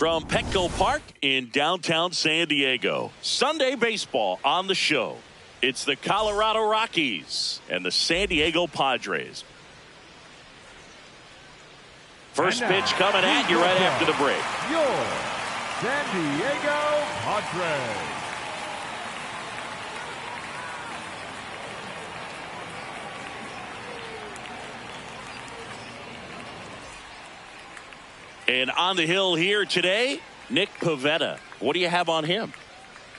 From Petco Park in downtown San Diego, Sunday baseball on the show. It's the Colorado Rockies and the San Diego Padres. First pitch coming at you right after the break. Your San Diego Padres. And on the hill here today, Nick Pivetta. What do you have on him?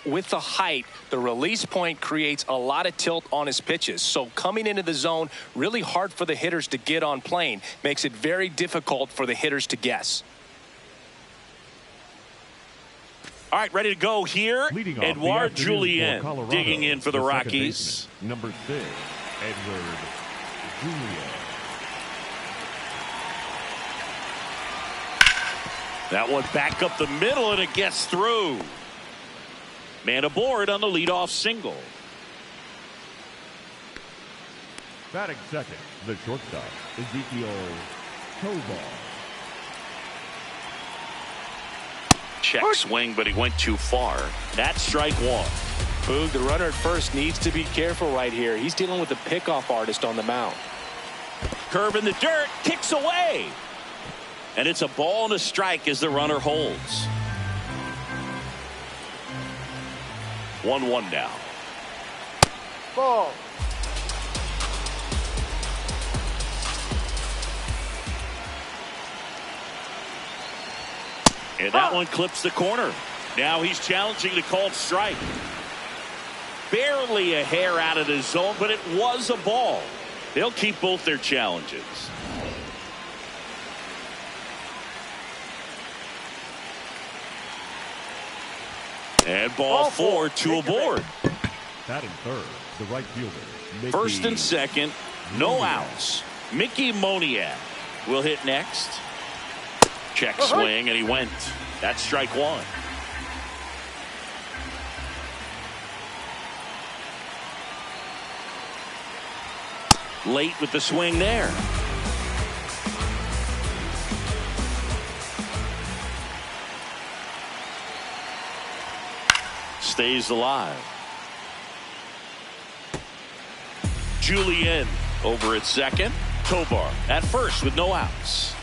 With the height, the release point creates a lot of tilt on his pitches. So coming into the zone, really hard for the hitters to get on plane. Makes it very difficult for the hitters to guess. All right, ready to go here. Edouard Julien digging in for the Rockies. Number 6, Edouard Julien. That one back up the middle, and it gets through. Man aboard on the leadoff single. Batting second, the shortstop, Ezekiel Tovar. Check swing, but he went too far. That's strike one. Boog, the runner at first needs to be careful right here. He's dealing with a pickoff artist on the mound. Curve in the dirt, kicks away. And it's a ball and a strike as the runner holds. 1-1 now. Ball. And that one clips the corner. Now he's challenging the called strike. Barely a hair out of the zone, but it was a ball. They'll keep both their challenges. And ball four, two aboard. Batting third, the right fielder. First and second, no outs. Mickey Moniak will hit next. Check swing, and he went. That's strike one. Late with the swing there. Stays alive. Julien over at second. Tovar at first with no outs.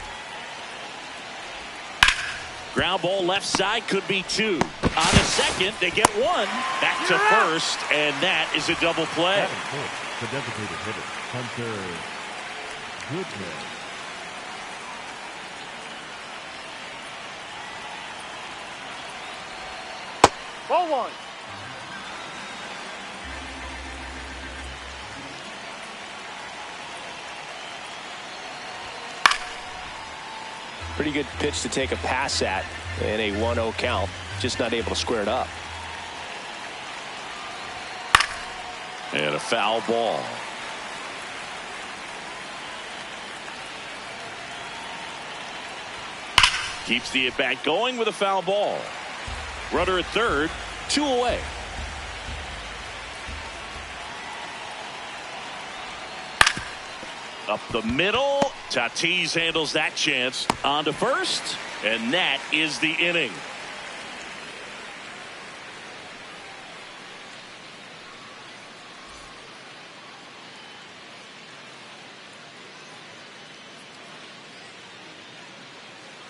Ground ball left side, could be two. On the second, they get one. Back to first, and that is a double play. The designated hitter, Hunter Goodman. Ball one. Pretty good pitch to take a pass at in a 1-0 count. Just not able to square it up. And a foul ball. Keeps the at-bat going with a foul ball. Runner at third, two away. Up the middle. Tatis handles that chance. On to first, and that is the inning.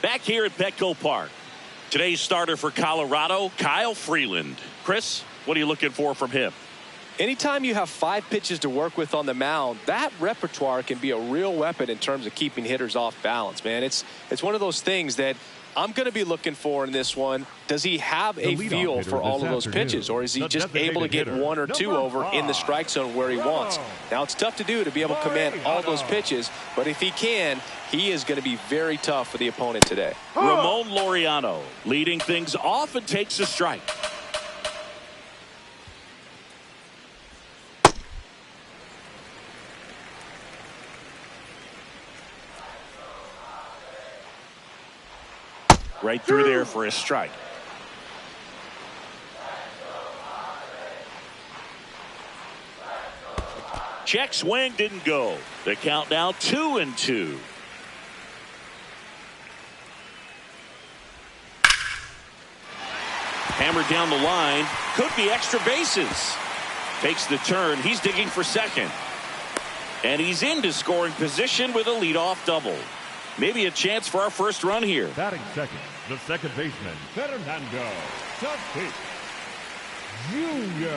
Back here at Petco Park. Today's starter for Colorado, Kyle Freeland. Chris, what are you looking for from him? Anytime you have 5 pitches to work with on the mound, that repertoire can be a real weapon in terms of keeping hitters off balance, man. It's one of those things that I'm going to be looking for in this one. Does he have a feel for all of those pitches, or is he just able to get 1 or 2 over in the strike zone where he wants? Now, it's tough to do to be able to command all those pitches, but if he can, he is going to be very tough for the opponent today. Ramon Laureano leading things off and takes a strike. Right through there for a strike. Check swing didn't go. The count now 2-2. Hammered down the line. Could be extra bases. Takes the turn. He's digging for second. And he's into scoring position with a leadoff double. Maybe a chance for our first run here. Batting second, the second baseman, Fernando Tatis Jr.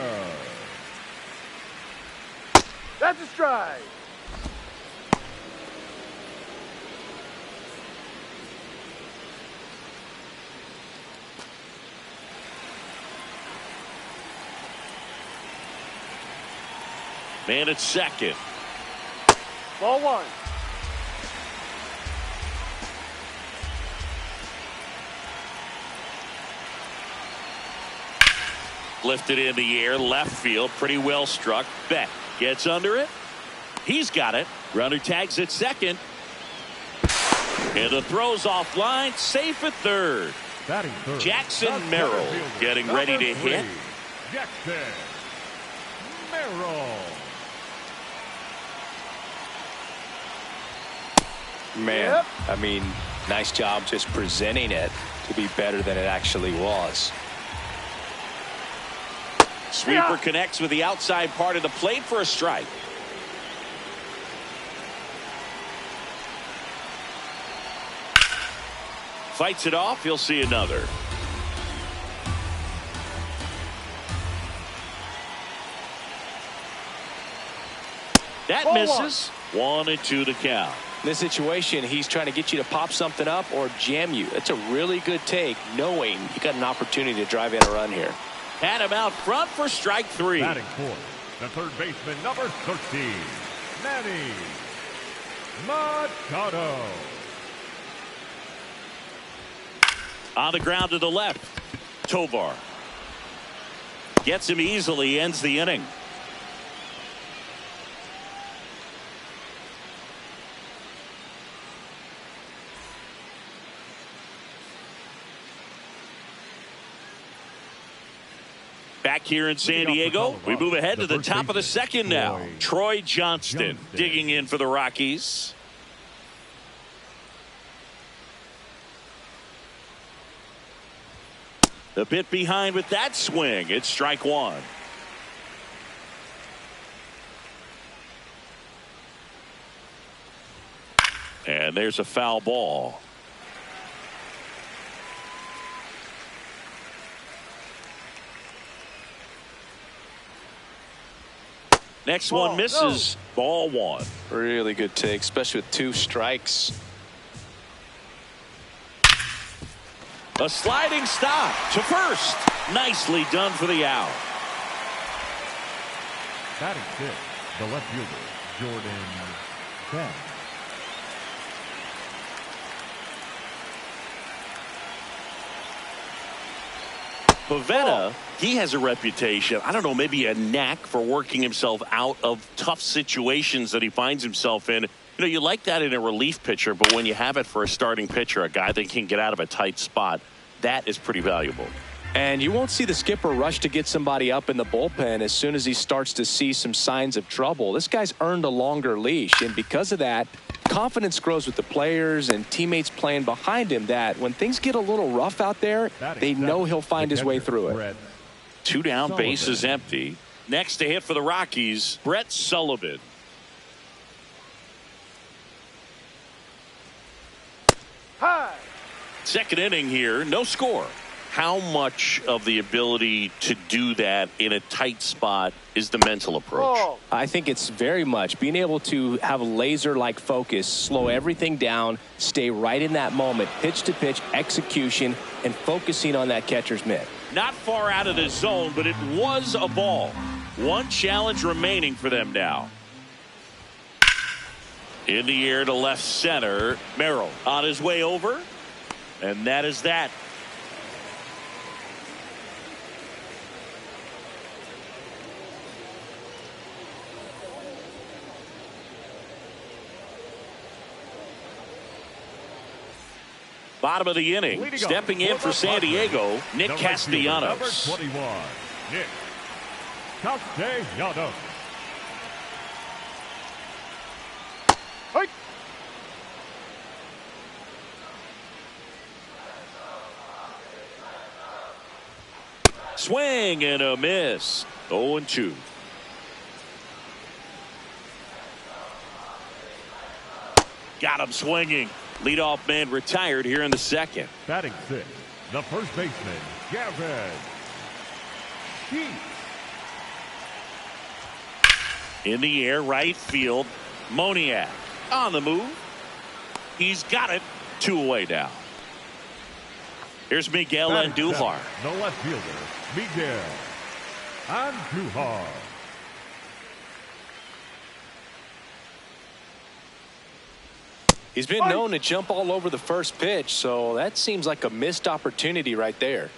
That's a strike. Man at second. Ball one. Lifted in the air, left field, pretty well struck. Beck gets under it. He's got it. Runner tags at second. And the throw's offline, safe at third. Batting third, Jackson Merrill getting ready to hit. Jackson Merrill. Man, Yep. I mean, nice job just presenting it to be better than it actually was. Sweeper connects with the outside part of the plate for a strike. Fights it off. He'll see another. That Ball misses. 1-2 to count. In this situation, he's trying to get you to pop something up or jam you. That's a really good take, knowing you got an opportunity to drive in a run here. Had him out front for strike three. Batting fourth, the third baseman, number 13, Manny Machado. On the ground to the left. Tovar. Gets him easily, ends the inning. Back here in San Diego, we move ahead to the top of the second now. Troy Johnston digging in for the Rockies. A bit behind with that swing. It's strike one. And there's a foul ball. Next one misses. Ball one. Really good take, especially with two strikes. A sliding stop to first. Nicely done for the out. Batting fifth, the left fielder, Jordan Beck. Pavetta, he has a reputation, I don't know, maybe a knack for working himself out of tough situations that he finds himself in. You know, you like that in a relief pitcher, but when you have it for a starting pitcher, a guy that can get out of a tight spot, that is pretty valuable. And you won't see the skipper rush to get somebody up in the bullpen as soon as he starts to see some signs of trouble. This guy's earned a longer leash, and because of that, confidence grows with the players and teammates playing behind him that when things get a little rough out there, they know he'll find his way through it. Two down, base is empty. Next to hit for the Rockies, Brett Sullivan. High. Second inning here, no score. How much of the ability to do that in a tight spot is the mental approach? Ball. I think it's very much being able to have a laser-like focus, slow everything down, stay right in that moment, pitch to pitch, execution, and focusing on that catcher's mitt. Not far out of the zone, but it was a ball. One challenge remaining for them now. In the air to left center, Merrill on his way over, and that is that. Bottom of the inning, stepping in for San Diego, Nick Castellanos. Number 21, Nick Castellanos. Hey. Swing and a miss. 0-2. Got him swinging. Leadoff man retired here in the second. Batting sixth, the first baseman, Gavin Sheets. In the air, right field. Moniak on the move. He's got it. 2 away now. Here's Miguel Andujar. The left fielder, Miguel Andujar. He's been known to jump all over the first pitch, so that seems like a missed opportunity right there.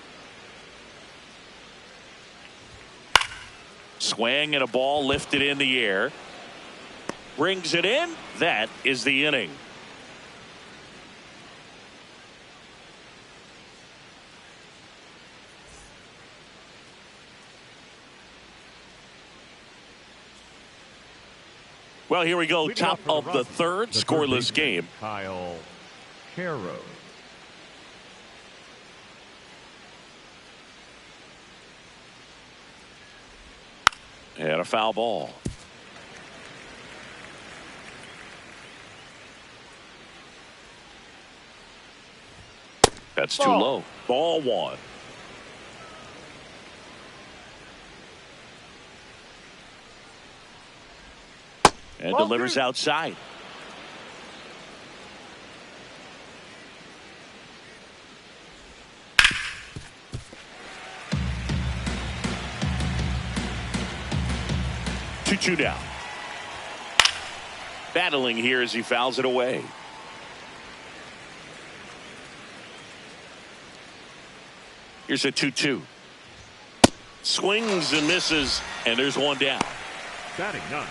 Swing and a ball lifted in the air. Brings it in. That is the inning. Well, here we go. Top of the third, scoreless game. Kyle Caro. And a foul ball. That's too low. Ball 1. And delivers outside. Two down. Battling here as he fouls it away. Here's a 2-2. Swings and misses, and there's one down. Batting ninth,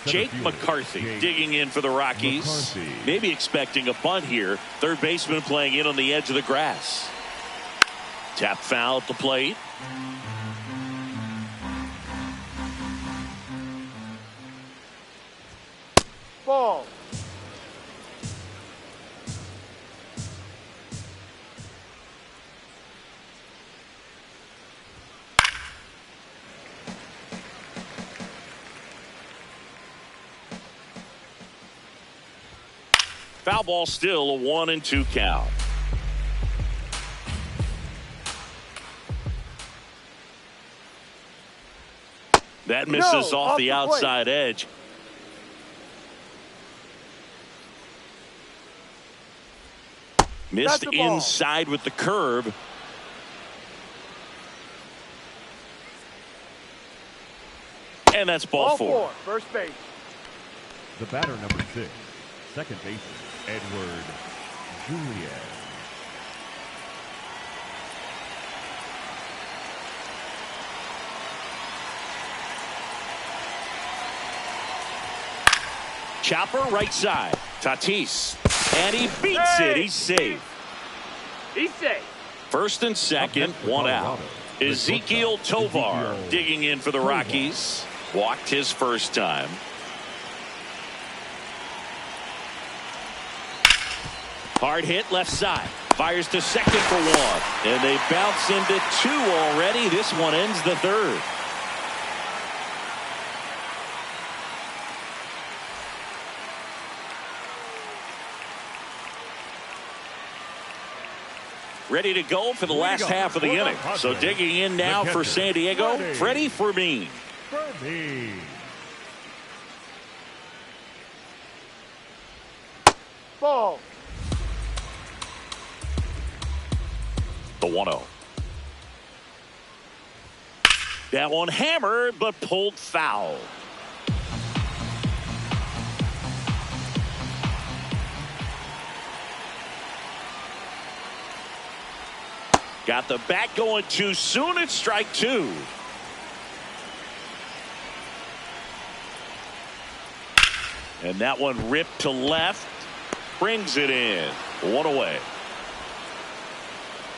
Jake McCarthy digging in for the Rockies. Maybe expecting a bunt here. Third baseman playing in on the edge of the grass. Tap foul at the plate. Ball. Foul ball, still a 1-2 count. That misses off the outside edge. Missed inside with the curve. And that's ball 4. First base. The batter, number 6, second baseman, Edward Julian. Chopper right side. Tatis. And he beats it. He's safe. He's safe. First and second, one out. Ezekiel Tovar digging in for the Rockies. Walked his first time. Hard hit left side. Fires to second for 1. And they bounce into 2 already. This one ends the third. Ready to go for the last half of the inning. So digging in now for San Diego, Freddie Fermin. Ball. The 1-0. That one hammered, but pulled foul. Got the bat going too soon. It's strike 2. And that one ripped to left. Brings it in. 1 away.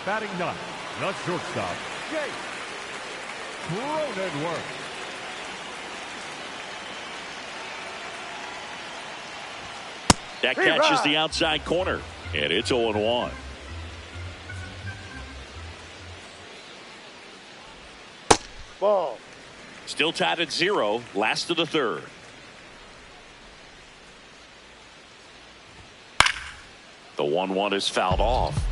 Batting ninth, the shortstop, Jake Cronenworth. That catches the outside corner. And it's 0-1. Ball. Still tied at 0, last of the third. The 1-1 is fouled off.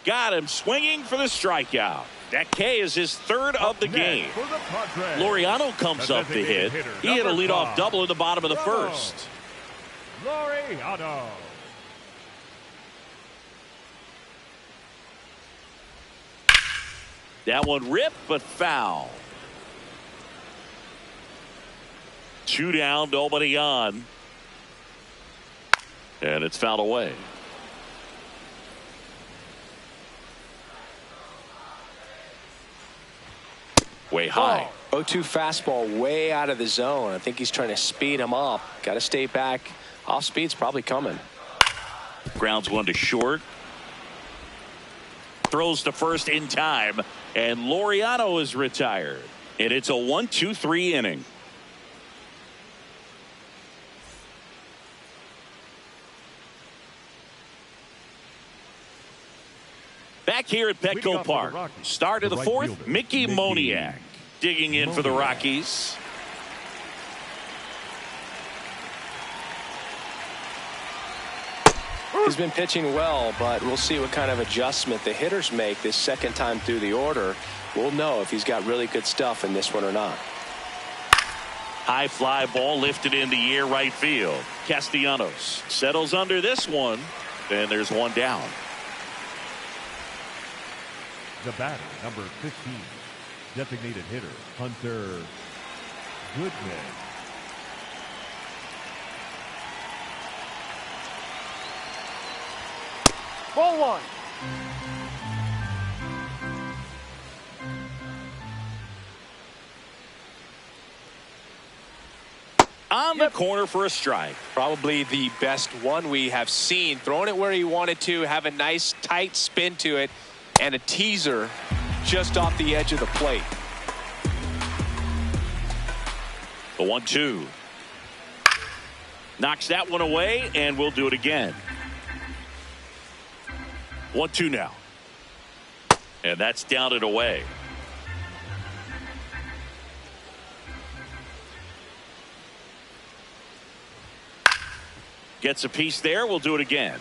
Got him swinging for the strikeout. That K is his third of the game. Laureano comes up to hit. He hit a leadoff double in the bottom of the first. Laureano. That one ripped, but foul. 2 down, nobody on. And it's fouled away. Way high. 0-2 fastball way out of the zone. I think he's trying to speed him up. Got to stay back. Off speed's probably coming. Grounds one to short. Throws to first in time. And Laureano is retired. And it's a 1-2-3 inning. Back here at Petco Park. Start of the fourth, Mickey Moniak digging in for the Rockies. He's been pitching well, but we'll see what kind of adjustment the hitters make this second time through the order. We'll know if he's got really good stuff in this one or not. High fly ball lifted in the air right field. Castellanos settles under this one. And there's one down. The batter, number 15, designated hitter, Hunter Goodman. Ball 1. On the corner for a strike. Probably the best one we have seen. Throwing it where he wanted to, have a nice tight spin to it, and a teaser just off the edge of the plate. The 1-2. Knocks that one away, and we'll do it again. 1-2 now. And that's down and away. Gets a piece there. We'll do it again.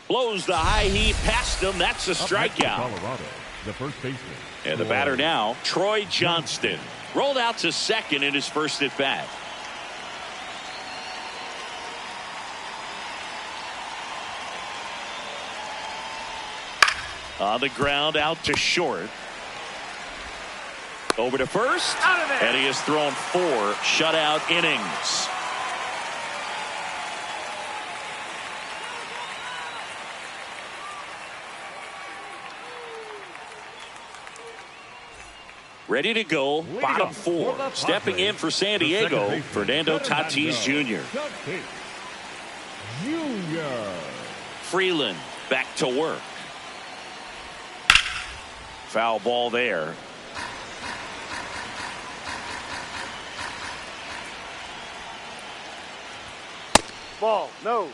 Blows the high heat past him. That's a strikeout. Colorado, the first baseman. And the batter now, Troy Johnston. Rolled out to second in his first at bat. On the ground, out to short. Over to first. And he has thrown 4 shutout innings. Ready to go, bottom 4. Stepping in for San Diego, Fernando Tatis Jr. Freeland back to work. Foul ball there. Ball. No.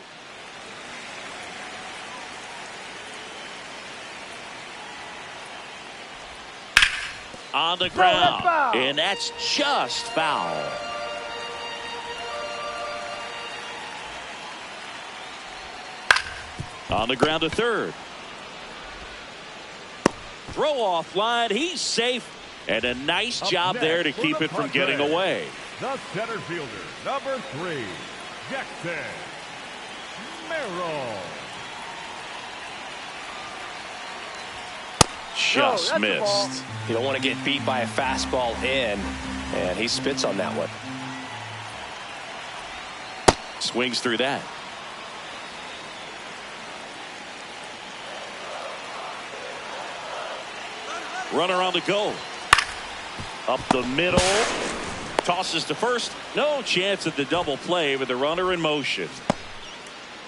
On the ground. And that's just foul. On the ground to third. Throw off line. He's safe. And a nice job there to keep it from getting away. The center fielder, number 3, Jackson Merrill. Just missed. You don't want to get beat by a fastball in, and he spits on that one. Swings through that. Runner on the go. Up the middle. Tosses to first. No chance at the double play with the runner in motion.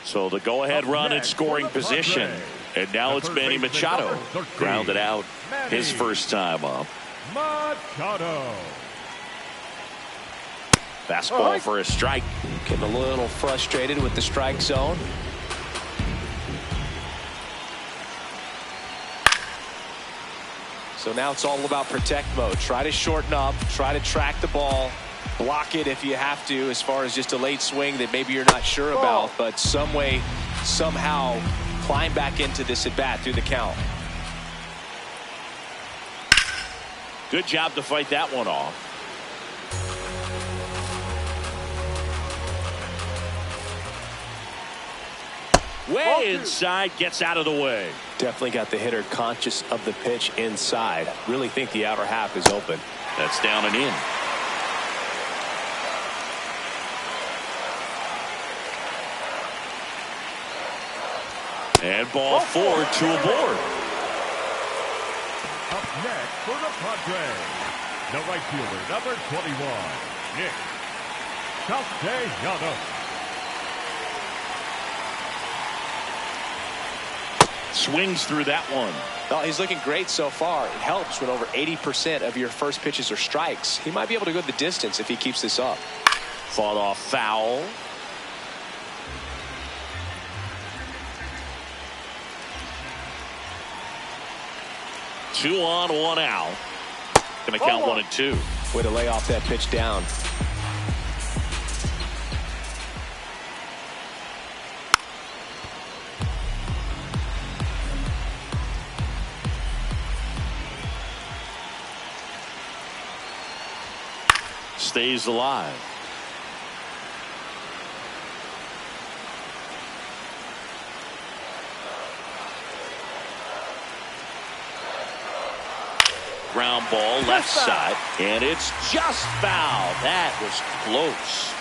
So the go-ahead run in scoring position. And now it's Manny Machado. Grounded out his first time up. Machado. Fastball for a strike. Getting a little frustrated with the strike zone. So now it's all about protect mode. Try to shorten up, try to track the ball, block it if you have to, as far as just a late swing that maybe you're not sure about, but some way, somehow climb back into this at bat through the count. Good job to fight that one off. Way inside, gets out of the way. Definitely got the hitter conscious of the pitch inside. Really think the outer half is open. That's down and in. And ball 4, 2 aboard. Up next for the Padres, the right fielder, number 21, Nick Castellanos. Swings through that one. Well, he's looking great so far. It helps when over 80% of your first pitches are strikes. He might be able to go the distance if he keeps this up. Fought off foul. Two on, one out. Gonna count 1 and 2. Way to lay off that pitch down. Stays alive. Ground ball left side, and it's just foul. That was close.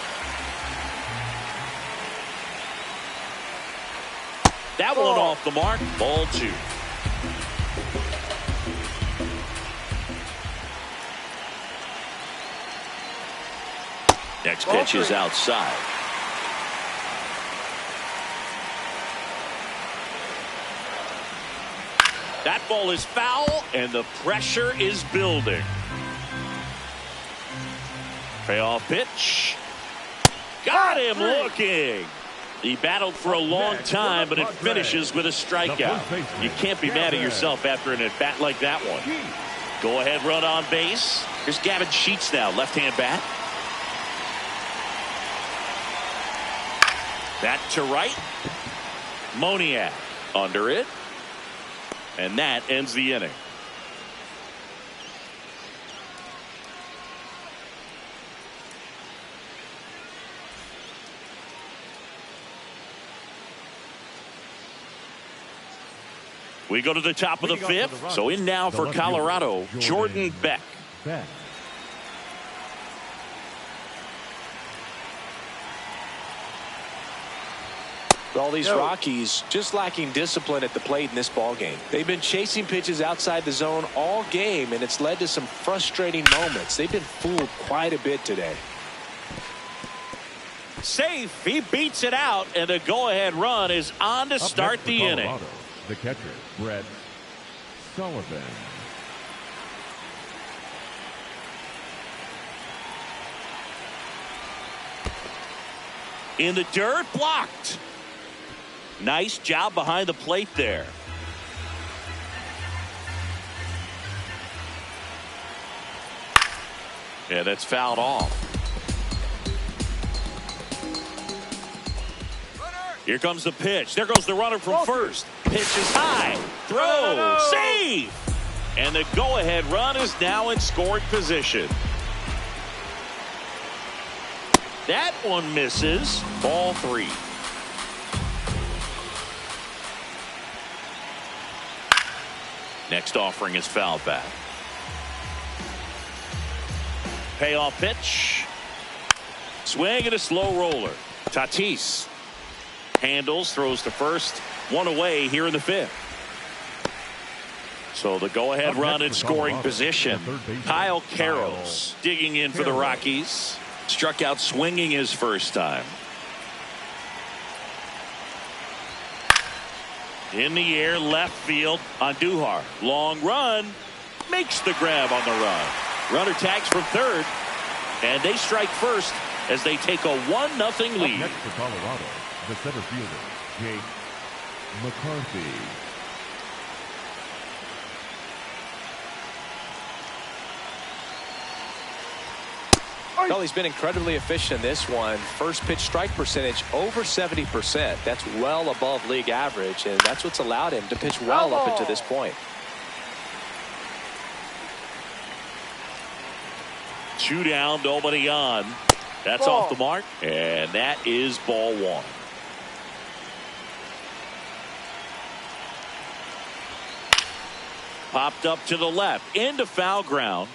That one off the mark. Ball 2. Next pitch is outside. That ball is foul, and the pressure is building. Payoff pitch. Got him looking. He battled for a long time, but it finishes with a strikeout. You can't be mad at yourself after an at-bat like that one. Go ahead run on base. Here's Gavin Sheets now, left-hand bat. That to right. Moniak under it. And that ends the inning. We go to the top of the 5th. So in now for Colorado, Jordan Beck. All these Rockies just lacking discipline at the plate in this ball game. They've been chasing pitches outside the zone all game, and it's led to some frustrating moments. They've been fooled quite a bit today. Safe. He beats it out, and the go-ahead run is on to start the inning. The catcher, Brett Sullivan. In the dirt, blocked. Nice job behind the plate there. Yeah, that's fouled off. Here comes the pitch. There goes the runner from first. Pitch is high. Throw. Save. And the go-ahead run is now in scoring position. That one misses. Ball 3. Next offering is fouled back. Payoff pitch. Swing and a slow roller. Tatis handles, throws to first. One away here in the 5th. So the go-ahead run in scoring position. Kyle Carroll's digging in for the Rockies. Struck out swinging his first time. In the air, left field on Duhar. Long run. Makes the grab on the run. Runner tags from third. And they strike first as they take a 1-0 lead. Next for Colorado, the center fielder, Jake McCarthy. Well, he's been incredibly efficient in this one. First pitch strike percentage over 70%. That's well above league average, and that's what's allowed him to pitch well up until this point. 2 down, nobody on. That's off the mark, and that is ball 1. Popped up to the left, into foul ground.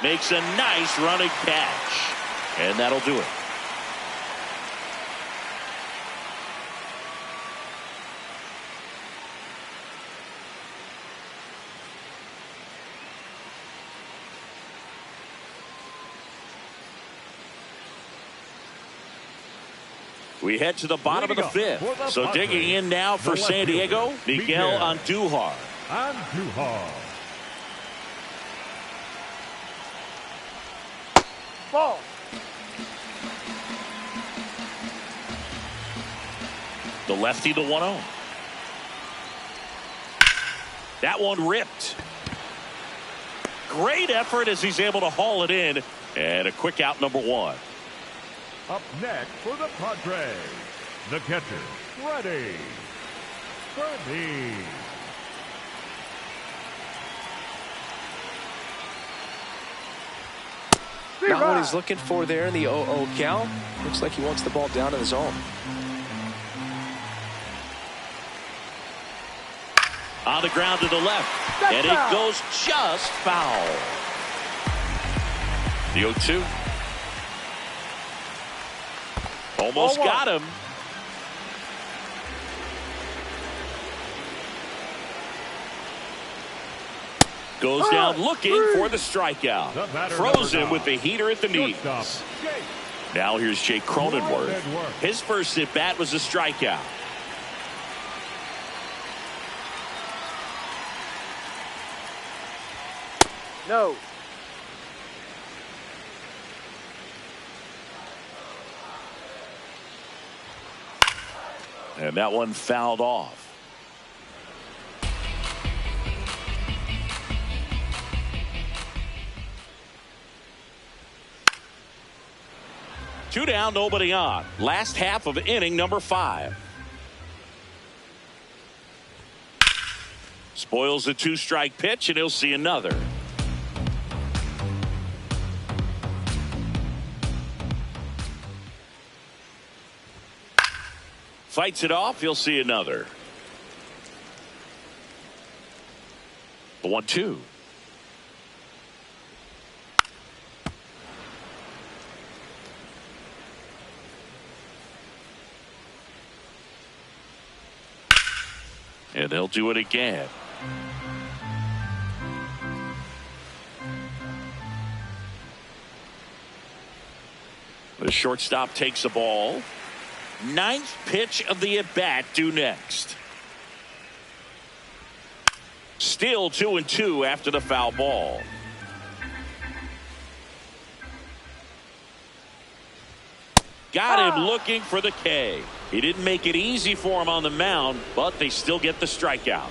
Makes a nice running catch, and that'll do it. We head to the bottom of the 5th. So digging in now for San Diego, Miguel Andujar. Ball. The lefty, the 1-0. That one ripped. Great effort as he's able to haul it in. And a quick out, number 1. Up next for the Padres, the catcher, Freddie. Not what he's looking for there in the 0-0 count. Looks like he wants the ball down in the zone. On the ground to the left. And it goes just foul. The 0-2. Almost got him. Goes down looking for the strikeout. Throws him with the heater at the knees. Now here's Jake Cronenworth. His first at bat was a strikeout. No. And that one fouled off. Two down, nobody on. Last half of inning number 5. Spoils the 2-strike pitch, and he'll see another. Fights it off, he'll see another. The 1-2. And they'll do it again. The shortstop takes the ball. 9th pitch of the at-bat due next. Still 2-2 after the foul ball. Got him looking for the K. He didn't make it easy for him on the mound, but they still get the strikeout.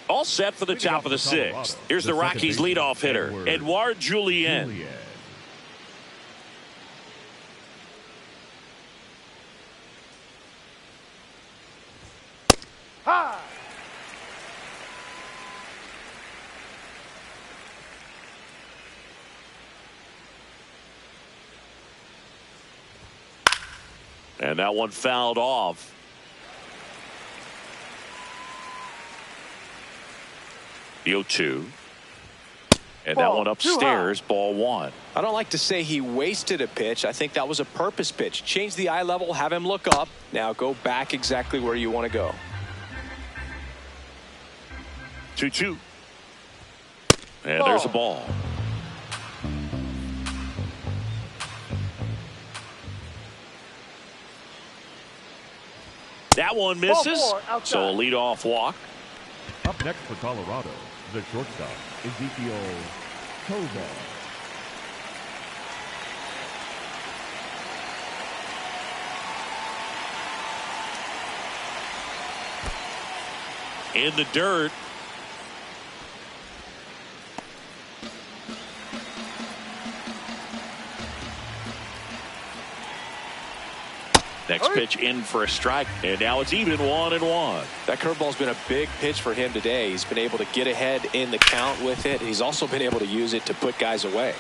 All set for the top of the 6th. Here's the Rockies leadoff hitter, Edouard Julien. Ha! And that one fouled off. The 0-2. And that one upstairs, ball 1. I don't like to say he wasted a pitch. I think that was a purpose pitch. Change the eye level, have him look up. Now go back exactly where you want to go. 2-2. And there's a ball. That one misses. Ball 4, outside. So a leadoff walk. Up next for Colorado, the shortstop, Ezekiel Tovar. In the dirt. Next pitch in for a strike, and now it's even 1-1. That curveball's been a big pitch for him today. He's been able to get ahead in the count with it. He's also been able to use it to put guys away.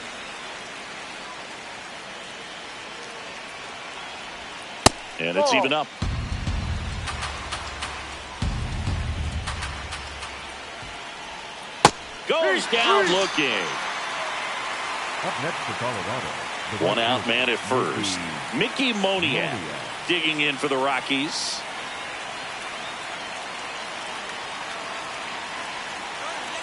And it's even up. Goes down looking. Up next for Colorado, the One out Rockies, man at first. Mickey Moniak digging in for the Rockies.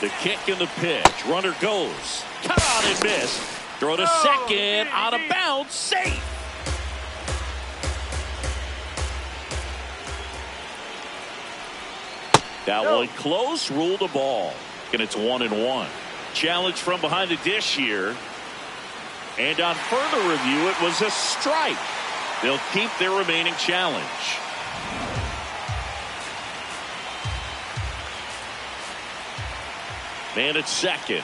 The kick and the pitch. Runner goes. Cut on and miss. Throw to second. Out of bounds. Safe. That one close. Ruled the ball. And it's 1-1. Challenge from behind the dish here. And on further review, it was a strike. They'll keep their remaining challenge. Man at second.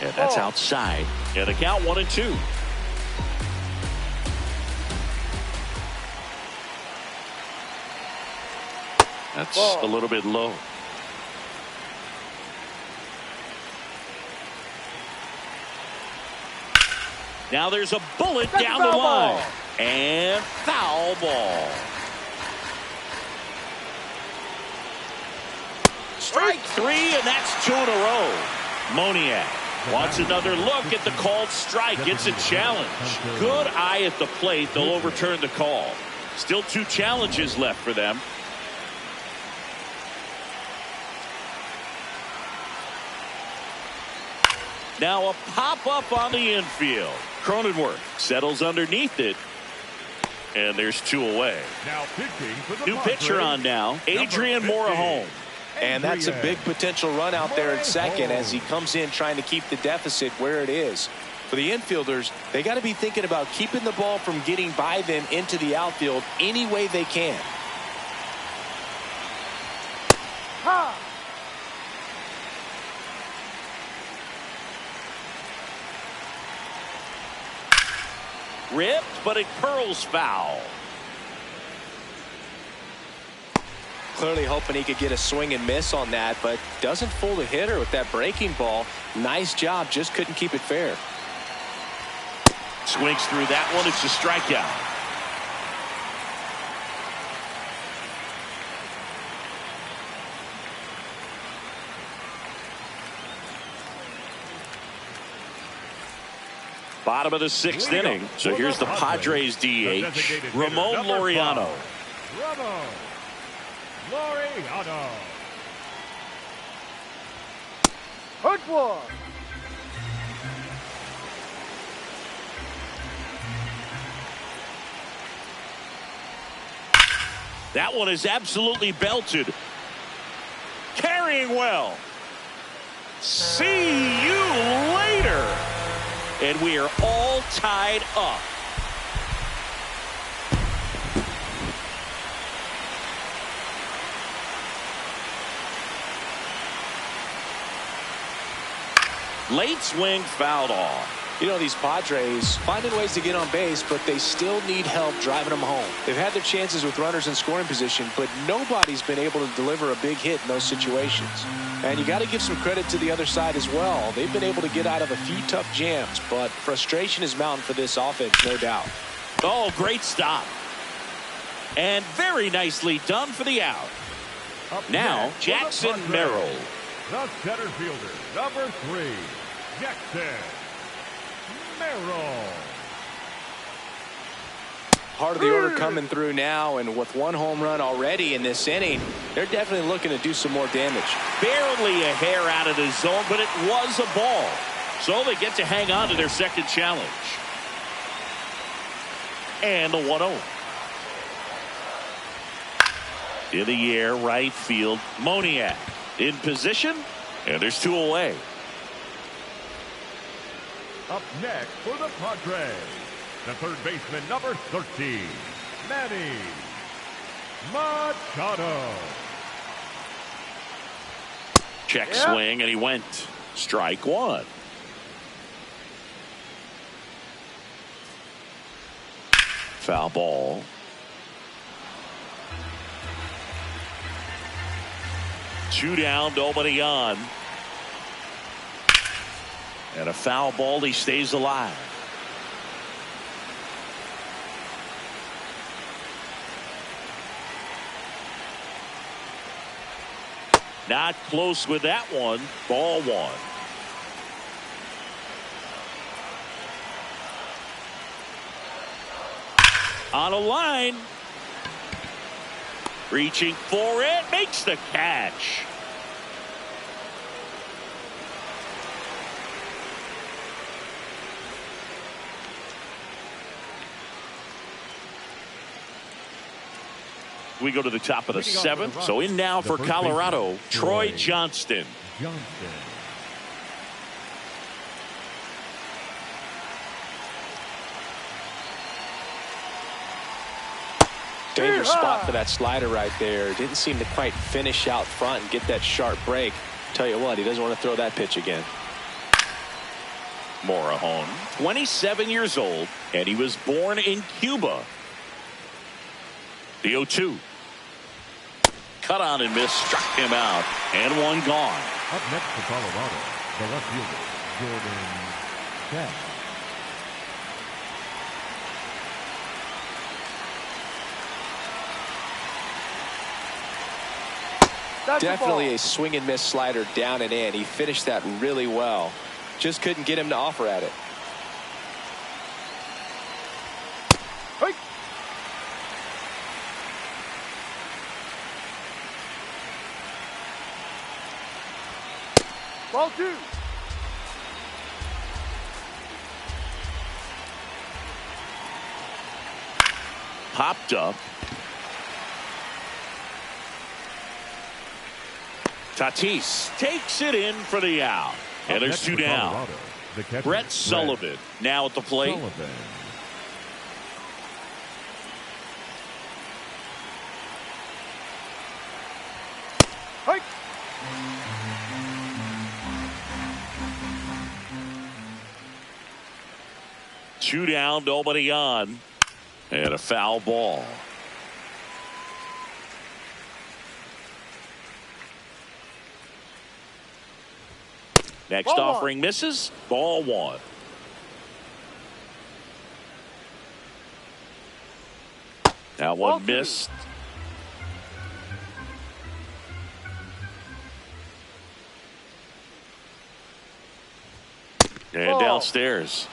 And that's outside. And the count 1-2. That's a little bit low. Now there's a bullet down the line. And foul ball. Strike three, and that's 2 in a row. Moniak wants another look at the called strike. It's a challenge. Good eye at the plate. They'll overturn the call. Still 2 challenges left for them. Now a pop-up on the infield. Cronenworth settles underneath it. And there's 2 away. Now pitching for the New pitcher on now. Adrian Morejon. And that's a big potential run out there at second as he comes in trying to keep the deficit where it is. For the infielders, they got to be thinking about keeping the ball from getting by them into the outfield any way they can. Ha! Ripped, but it curls foul. Clearly hoping he could get a swing and miss on that, but doesn't fool the hitter with that breaking ball. Nice job, just couldn't keep it fair. Swings through that one. It's a strikeout. Bottom of the 6th inning. So here's the Padres DH, Ramon Laureano. Ramon Laureano. Hurt one. That one is absolutely belted. Carrying well. See you later. And we are all tied up. Late swing fouled off. You know, these Padres finding ways to get on base, but they still need help driving them home. They've had their chances with runners in scoring position, but nobody's been able to deliver a big hit in those situations. And you got to give some credit to the other side as well. They've been able to get out of a few tough jams, but frustration is mounting for this offense, no doubt. Oh, great stop. And very nicely done for the out. Now, Jackson Merrill. The center fielder, number 3, Jackson Merrill. Part of the order coming through now, and with 1 home run already in this inning, they're definitely looking to do some more damage. Barely a hair out of the zone, but it was a ball. So they get to hang on to their second challenge. And the 1-0. In the air, right field. Moniak in position, and there's 2 away. Up next for the Padres, the third baseman, number 13, Manny Machado. Check swing, and he went. Strike 1. Foul ball. Two down, nobody on. And a foul ball, he stays alive. Not close with that one. Ball 1. On a line. Reaching for it. Makes the catch. We go to the top of the 7th. So in now for Colorado, Troy Johnston. Dangerous spot for that slider right there. Didn't seem to quite finish out front and get that sharp break. Tell you what, he doesn't want to throw that pitch again. Morejon, 27 years old, and he was born in Cuba. The 0-2. Cut on and miss, struck him out, and one gone. Up next for Colorado, the left fielder, Jordan Cash. Definitely a swing and miss slider down and in. He finished that really well. Just couldn't get him to offer at it. Hey. Ball 2. Popped up. Tatis takes it in for the out. And there's 2 down. Brett Sullivan now at the plate. Hey. Two down, nobody on. And a foul ball. Next Ball offering misses. Ball 1. That Ball one 2. missed. And Ball. downstairs.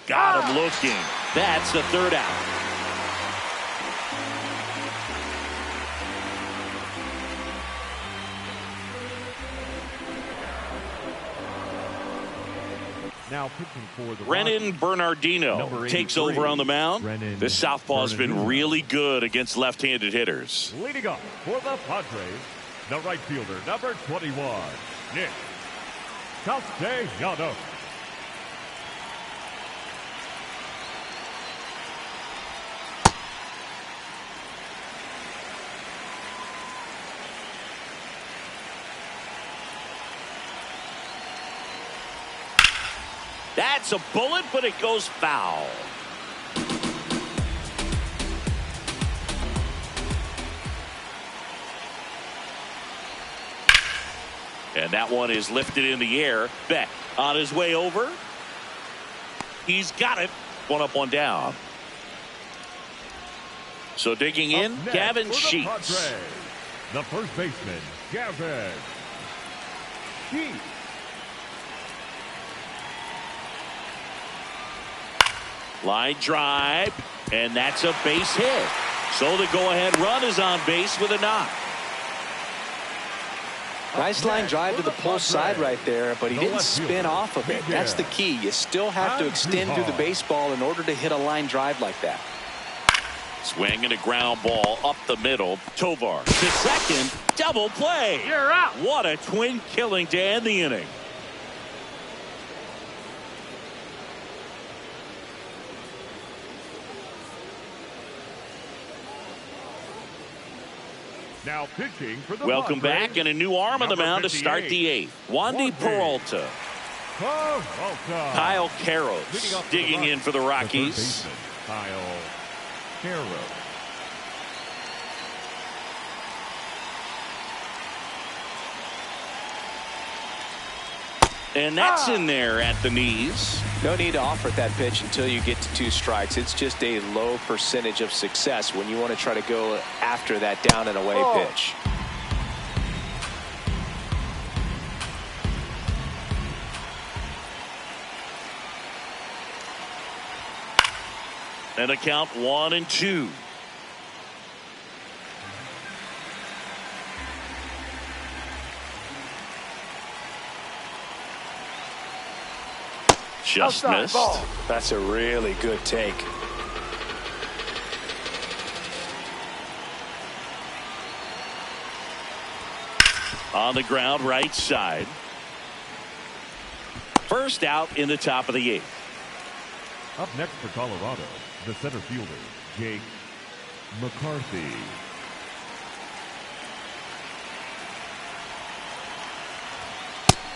Got him looking. That's the 3rd out. Now pitching for the Brennan Rockies, Bernardino number takes 83, over on the mound. Brennan This southpaw's been Bernardino. really good against left-handed hitters. Leading off for the Padres, the right fielder, number 21, Nick Castellanos. That's a bullet, but it goes foul. And that one is lifted in the air. Beck on his way over. He's got it. One up, one down. So digging in, Up next Gavin for the Sheets. Padres, the first baseman, Gavin Sheets. Line drive, and that's a base hit. So the go-ahead run is on base with a knock. Nice line drive to the pull side right there, but he didn't spin off of it. That's the key. You still have to extend through the baseball in order to hit a line drive like that. Swing and a ground ball up the middle. Tovar to second. Double play. You're out. What a twin killing to end the inning. Now pitching for the Welcome Padres, back, and a new arm on the mound to start 58. the eighth. Wandy Peralta. Kyle Karros digging in for the Rockies. Kyle Karros. And that's in there at the knees. No need to offer that pitch until you get to 2 strikes. It's just a low percentage of success when you want to try to go after that down and away pitch. And a count 1-2. Just Outside missed. ball. That's a really good take. On the ground, right side. First out in the top of the eighth. Up next for Colorado, the center fielder, Jake McCarthy.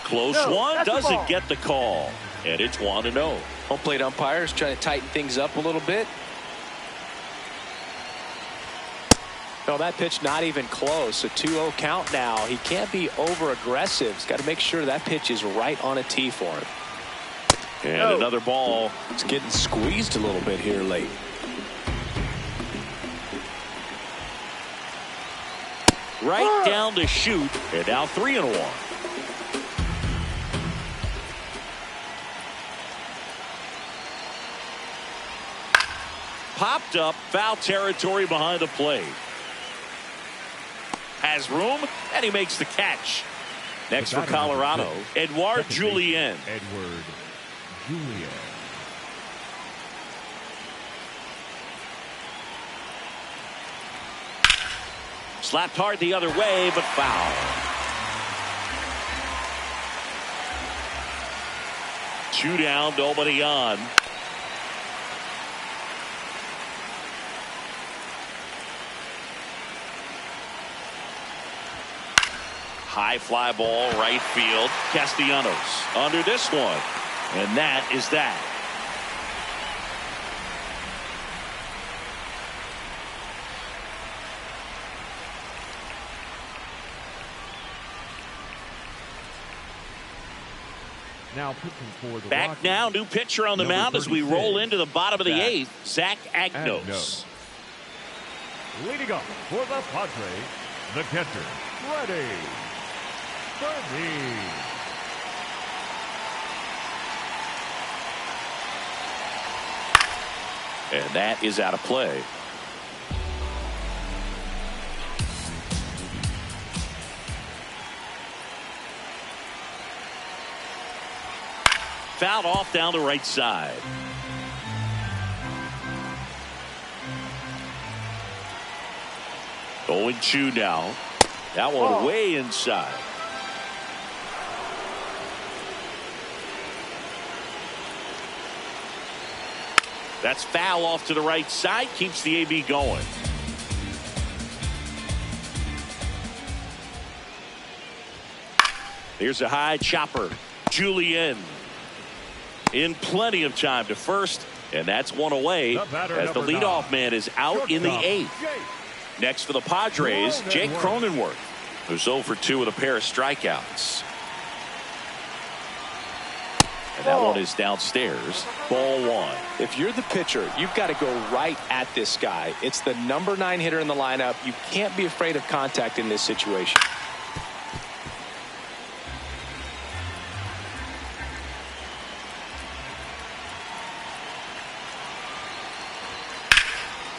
Close one, doesn't get the call. And it's 1-0. Home plate umpires trying to tighten things up a little bit. No, that pitch not even close. A 2-0 count now. He can't be over aggressive. He's got to make sure that pitch is right on a tee for him. And another ball. It's getting squeezed a little bit here late. Right down to shoot. And now 3-1. Popped up, foul territory behind the plate. Has room, and he makes the catch. Next for Colorado, Edouard Julien. Edward Julien. Slapped hard the other way, but foul. Two down, nobody on. High fly ball, right field. Castellanos under this one. And that is that. Now pitching for the Back Rockies, now, new pitcher on the number mound as we 36, roll into the bottom of the Zach eighth. Zach Agnos. Leading up for the Padres, the catcher, Freddie Fermin. And that is out of play. Fouled off down the right side. Going 2 now. That one way inside. That's foul off to the right side. Keeps the AB going. Here's a high chopper. Julien in plenty of time to first, and that's one away as the leadoff man is out in the eighth. Next for the Padres, Jake Cronenworth, who's 0 for 2 with a pair of strikeouts. And that one is downstairs. Ball 1. If you're the pitcher, you've got to go right at this guy. It's the number 9 hitter in the lineup. You can't be afraid of contact in this situation.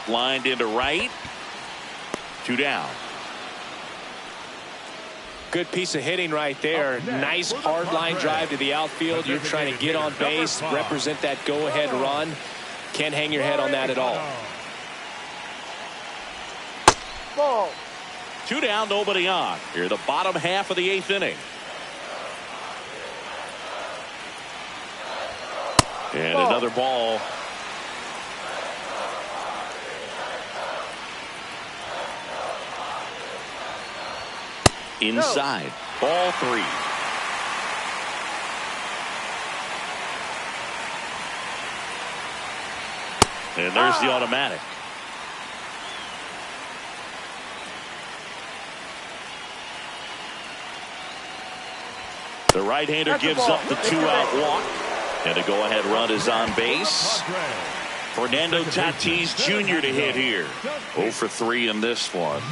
Lined into right. 2 down. Good piece of hitting right there. Nice hard line drive to the outfield. You're trying to get on base, represent that go-ahead run. Can't hang your head on that at all. Ball. 2 down, nobody on. Here, the bottom half of the 8th inning. And another ball. Inside. Ball 3. And there's the automatic. The right-hander gives up the 2-out walk. And a go-ahead run is on base. Fernando Tatis Jr. to hit here. 0 for 3 in this one.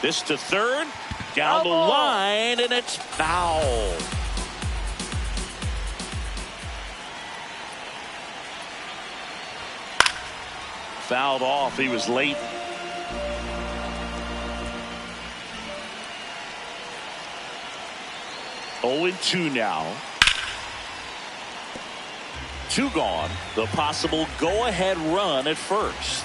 This to third. Down the line, and it's foul. Fouled off. He was late. Oh, 2 now. 2 gone. The possible go-ahead run at first.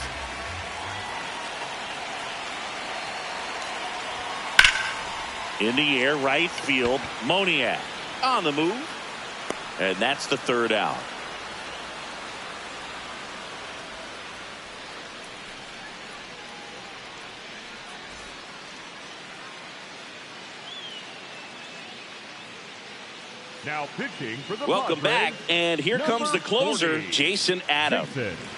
In the air, right field. Moniak on the move. And that's the 3rd out. Now pitching for the Welcome Padres, back, and here comes the closer, 40, Jason Adam.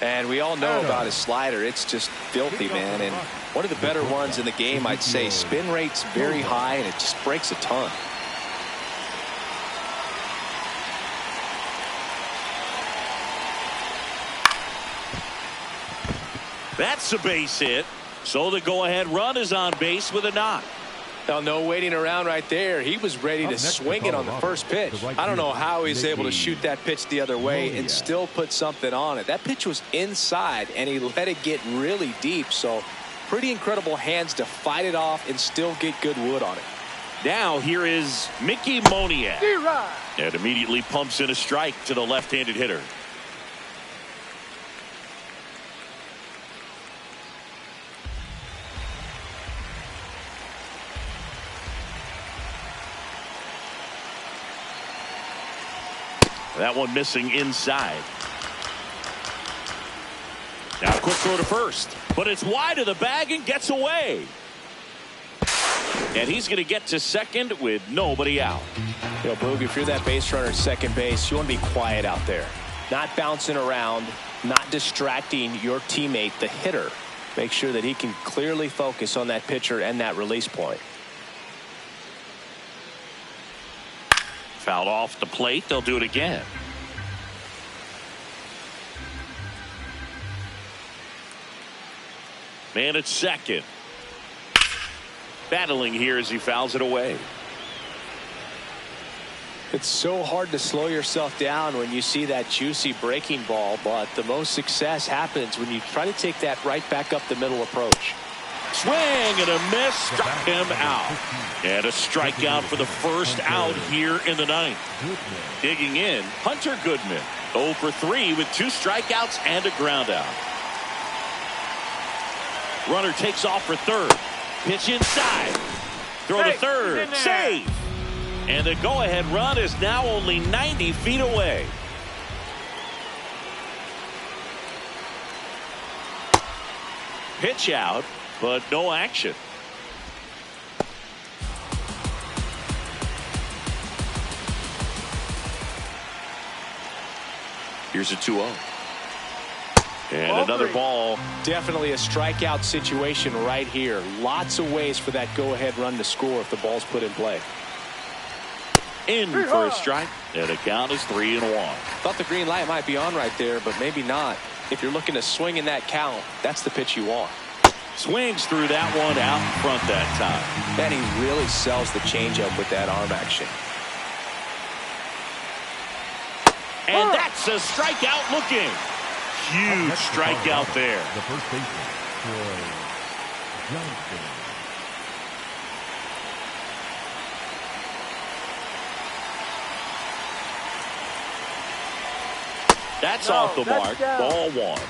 And we all know about his slider. It's just filthy, man. And one of the better ones in the game, I'd say. Spin rate's very high, and it just breaks a ton. That's a base hit. So the go-ahead run is on base with a knock. Now, no waiting around right there. He was ready to swing it on the first pitch. I don't know how he's able to shoot that pitch the other way and still put something on it. That pitch was inside, and he let it get really deep. So pretty incredible hands to fight it off and still get good wood on it. Now here is Mickey Moniak. And immediately pumps in a strike to the left-handed hitter. That one missing inside. Now quick throw to first, but it's wide of the bag and gets away. And he's going to get to second with nobody out. You know, Boog, if you're that base runner at second base, you want to be quiet out there. Not bouncing around, not distracting your teammate, the hitter. Make sure that he can clearly focus on that pitcher and that release point. Fouled off the plate. They'll do it again. Man at second. Battling here as he fouls it away. It's so hard to slow yourself down when you see that juicy breaking ball, but the most success happens when you try to take that right back up the middle approach. Swing and a miss, struck him out. And a strikeout for the first out here in the 9th. Digging in, Hunter Goodman. 0 for 3 with 2 strikeouts and a ground out. Runner takes off for third. Pitch inside. Throw to third. Save. And the go-ahead run is now only 90 feet away. Pitch out, but no action. Here's a 2-0. And another ball. Definitely a strikeout situation right here. Lots of ways for that go-ahead run to score if the ball's put in play. In for a strike, and the count is 3-1. Thought the green light might be on right there, but maybe not. If you're looking to swing in that count, that's the pitch you want. Swings through that one out in front that time. And he really sells the changeup with that arm action. And that's a strikeout looking. huge strikeout there. The first baseman, Troy Johnson. That's off the mark. Down. Ball one.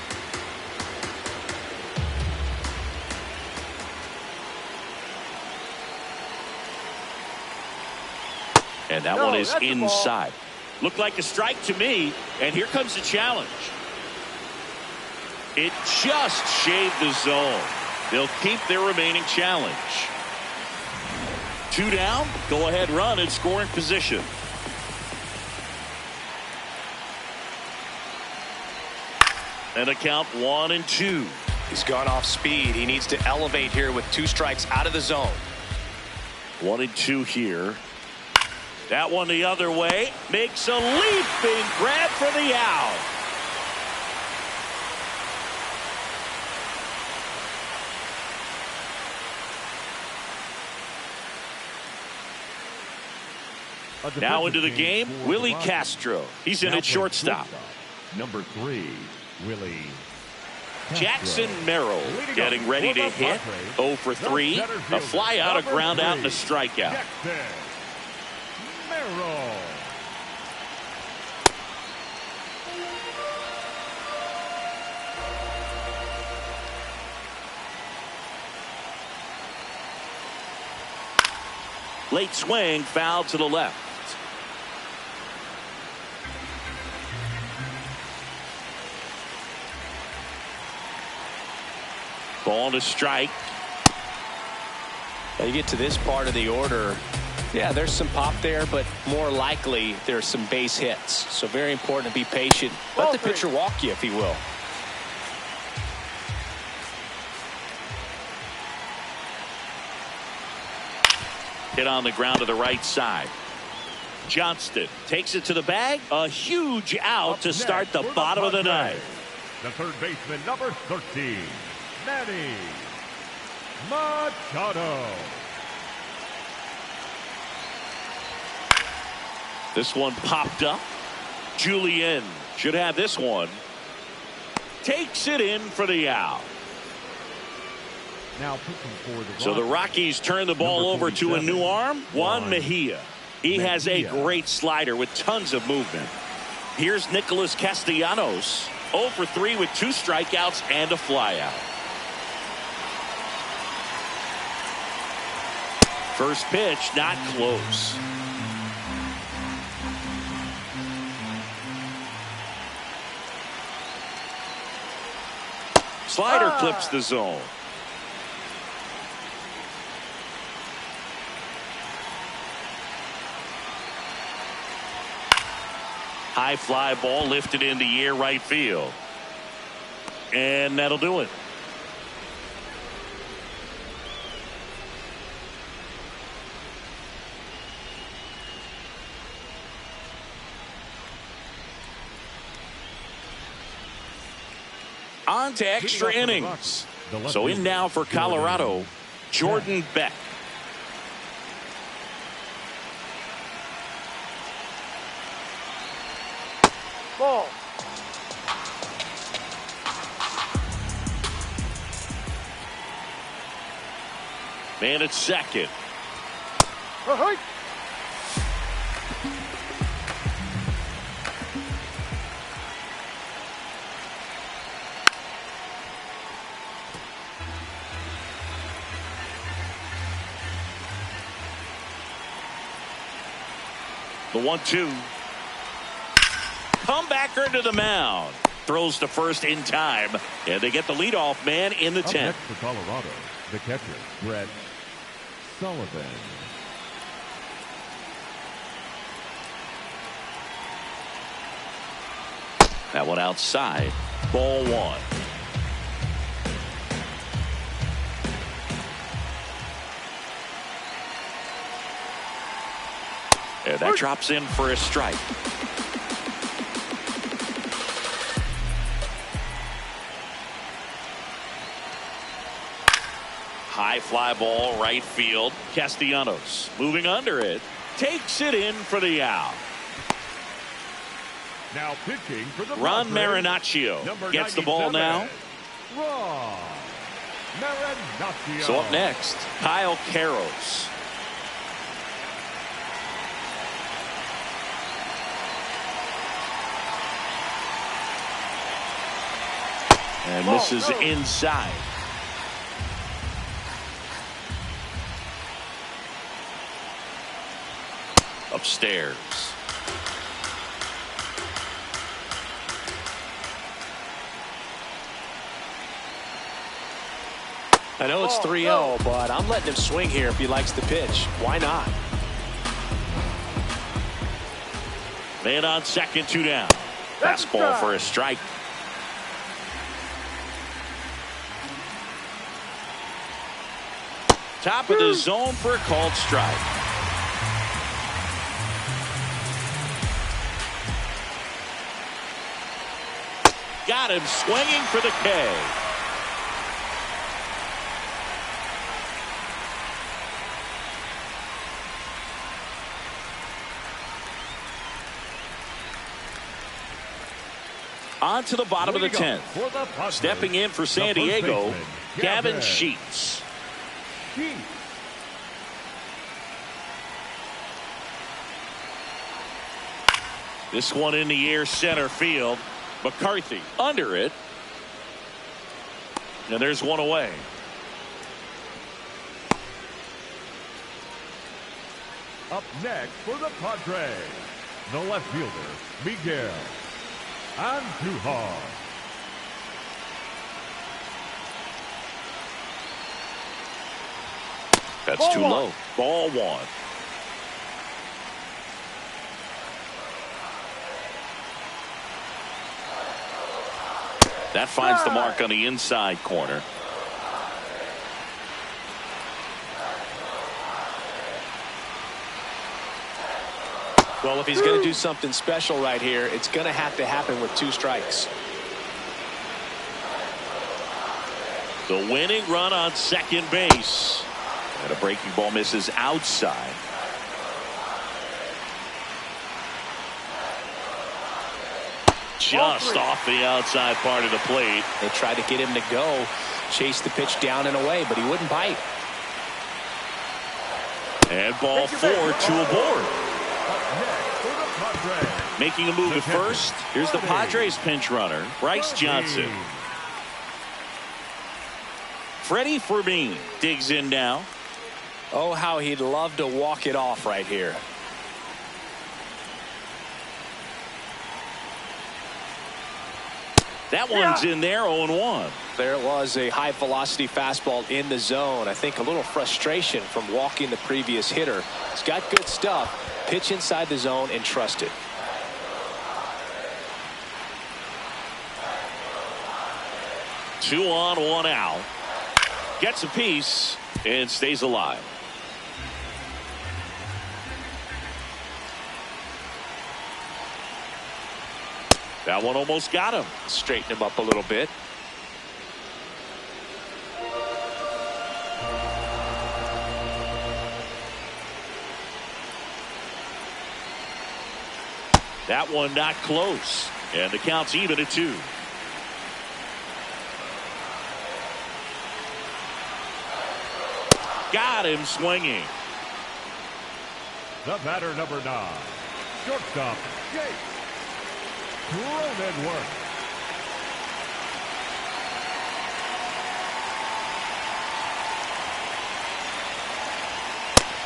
And that one is inside. Looked like a strike to me, and here comes the challenge. It just shaved the zone. They'll keep their remaining challenge. 2 down. Go ahead run in scoring position. And a count 1-2. He's gone off speed. He needs to elevate here with 2 strikes out of the zone. 1-2 here. That one the other way. Makes a leaping grab for the out. Now into the game, Willie Castro. He's in at shortstop. Number 3, Willie Jackson Merrill getting ready to hit. 0 for 3. A fly out, a ground out, and a strikeout. Jackson Merrill. Late swing, foul to the left. Ball to strike. Now you get to this part of the order. Yeah, there's some pop there, but more likely there's some base hits. So very important to be patient. Let the pitcher walk you if he will. Hit on the ground to the right side. Johnston takes it to the bag. A huge out to start the bottom of the ninth. The third baseman, number 13, Manny Machado. This one popped up. Julian should have this one. Takes it in for the out. Now pitching for the So the Rockies turn the ball over to a new arm, Juan Mejia. He has a great slider with tons of movement. Here's Nicholas Castellanos, 0 for 3 with 2 strikeouts and a flyout. First pitch, not close. Slider clips the zone. High fly ball lifted in the air right field. And that'll do it. On to extra innings. So in now for Colorado, Jordan Beck. Ball. Man at second. Hey. The 1-2. Comebacker to the mound. Throws to first in time. And they get the leadoff man in the 10th. Next for Colorado, the catcher, Brett Sullivan. That one outside. Ball 1. And that drops in for a strike. High fly ball right field. Castellanos moving under it. Takes it in for the out. Now pitching for the Ron Padres, Marinaccio number gets the ball 97, now. Ron Marinaccio. So up next, Kyle Caros. And misses inside. Upstairs. I know it's 3-0, but I'm letting him swing here if he likes the pitch. Why not? Man on second, 2 down. Fastball for a strike. Top of the zone for a called strike. Got him swinging for the K. On to the bottom of the 10th. Stepping in for San Diego, Gavin Sheets. This one in the air, center field. McCarthy under it. And there's one away. Up next for the Padres, the left fielder, Miguel Andujar. That's too low. Ball 1. That finds the mark on the inside corner. Well, if he's going to do something special right here, it's going to have to happen with 2 strikes. The winning run on second base. And a breaking ball misses outside. Just off the outside part of the plate. They tried to get him to go, chase the pitch down and away, but he wouldn't bite. And ball 4, 2 aboard. Making a move at first. Here's the Padres pinch runner, Bryce Johnson. Freddie Fermin digs in now. Oh, how he'd love to walk it off right here. That one's in there, 0-1. There was a high velocity fastball in the zone. I think a little frustration from walking the previous hitter. He's got good stuff. Pitch inside the zone and trust it. Two on, 1 out. Gets a piece and stays alive. That one almost got him. Straighten him up a little bit. That one not close. And the count's even at 2. Got him swinging. The batter, number 9, shortstop, Jake Cronenworth.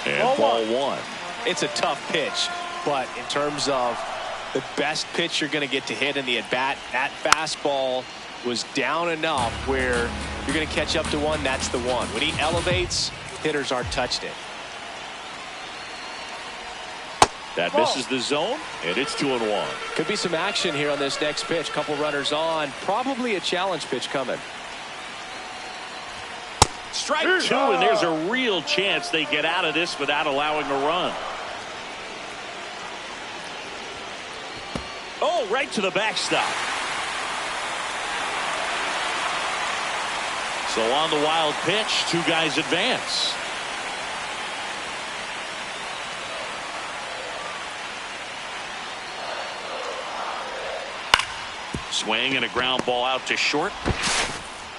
And ball 1. It's a tough pitch, but in terms of the best pitch you're going to get to hit in the at-bat, that fastball was down enough where you're going to catch up to one. That's the one. When he elevates, hitters aren't touched it. That misses the zone, and it's 2-1. Could be some action here on this next pitch. Couple runners on. Probably a challenge pitch coming. Strike 2, and there's a real chance they get out of this without allowing a run. Oh, right to the backstop. So on the wild pitch, 2 guys advance. Swing and a ground ball out to short.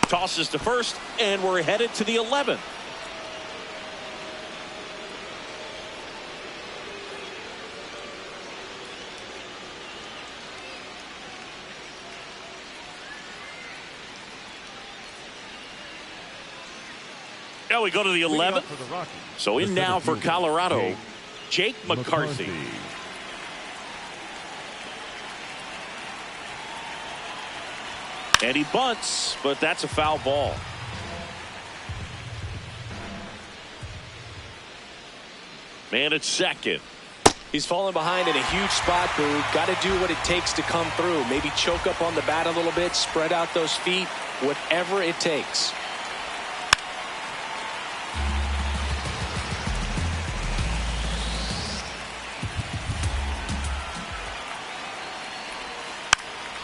Tosses to first, and we're headed to the 11th. Now we go to the 11th. So in now for Colorado, Jake McCarthy. And he bunts, but that's a foul ball. Man at second. He's falling behind in a huge spot, Boo. Got to do what it takes to come through. Maybe choke up on the bat a little bit, spread out those feet, whatever it takes.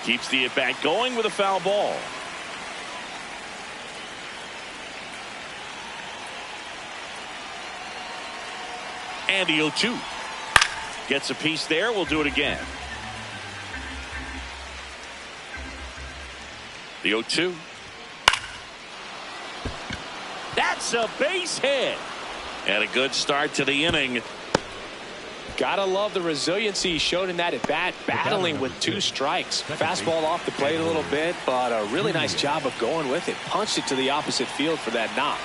Keeps the at-bat going with a foul ball. And the 0-2. Gets a piece there. We'll do it again. The 0-2. That's a base hit. And a good start to the inning. Gotta love the resiliency he showed in that at bat, battling with 2 strikes. Fastball off the plate a little bit, but a really nice job of going with it. Punched it to the opposite field for that knock.